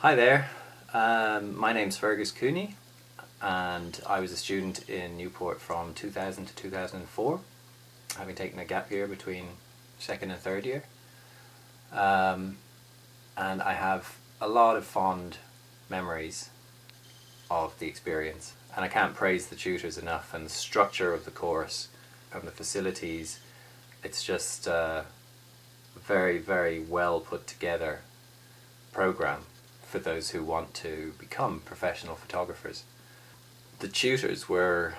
Hi there, my name's Feargus Cooney and I was a student in Newport from 2000 to 2004, having taken a gap year between second and third year. And I have a lot of fond memories of the experience, and I can't praise the tutors enough, and the structure of the course and the facilities. It's just a very, very well put together program for those who want to become professional photographers. The tutors were,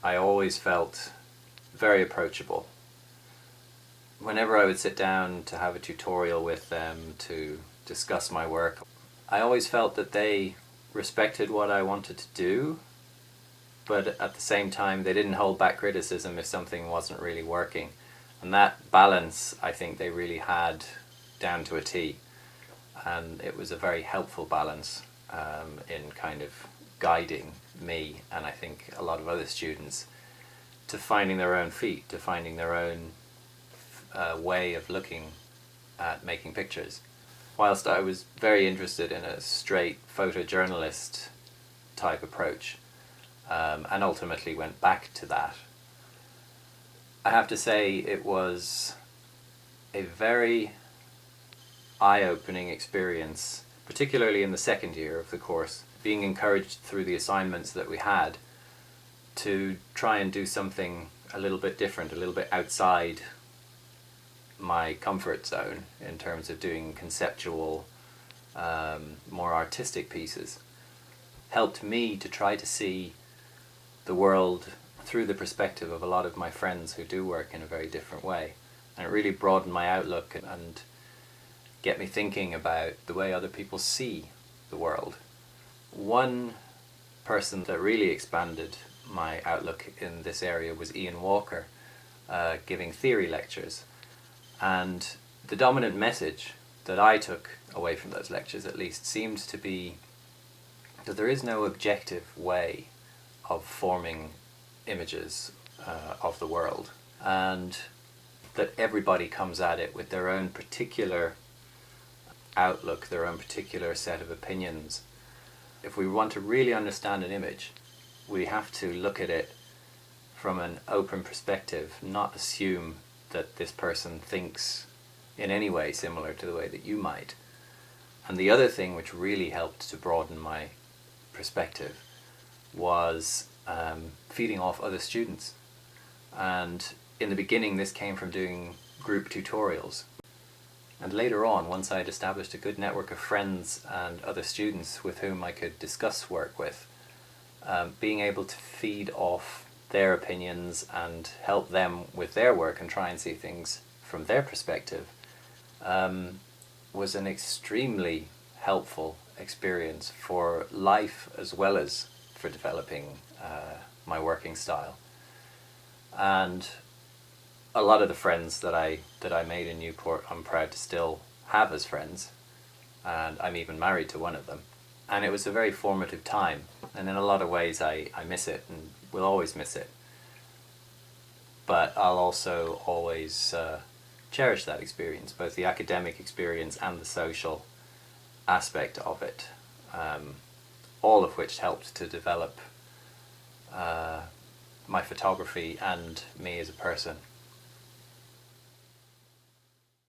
I always felt, very approachable. Whenever I would sit down to have a tutorial with them to discuss my work, I always felt that they respected what I wanted to do, but at the same time they didn't hold back criticism if something wasn't really working. And that balance, I think they really had down to a T. And it was a very helpful balance in kind of guiding me, and I think a lot of other students, to finding their own feet, to finding their own way of looking at making pictures. Whilst I was very interested in a straight photojournalist type approach, and ultimately went back to that, I have to say it was a very eye-opening experience, particularly in the second year of the course, being encouraged through the assignments that we had to try and do something a little bit different, a little bit outside my comfort zone in terms of doing conceptual, more artistic pieces, helped me to try to see the world through the perspective of a lot of my friends who do work in a very different way. And it really broadened my outlook and get me thinking about the way other people see the world. One person that really expanded my outlook in this area was Ian Walker, giving theory lectures. And the dominant message that I took away from those lectures, at least, seemed to be that there is no objective way of forming images of the world, and that everybody comes at it with their own particular outlook, their own particular set of opinions. If we want to really understand an image, we have to look at it from an open perspective, not assume that this person thinks in any way similar to the way that you might. And the other thing which really helped to broaden my perspective was feeding off other students. And in the beginning this came from doing group tutorials. And later on, once I had established a good network of friends and other students with whom I could discuss work with, being able to feed off their opinions and help them with their work and try and see things from their perspective was an extremely helpful experience for life as well as for developing my working style. And a lot of the friends that I made in Newport, I'm proud to still have as friends, and I'm even married to one of them. And it was a very formative time, and in a lot of ways I miss it and will always miss it. But I'll also always cherish that experience, both the academic experience and the social aspect of it, all of which helped to develop my photography and me as a person.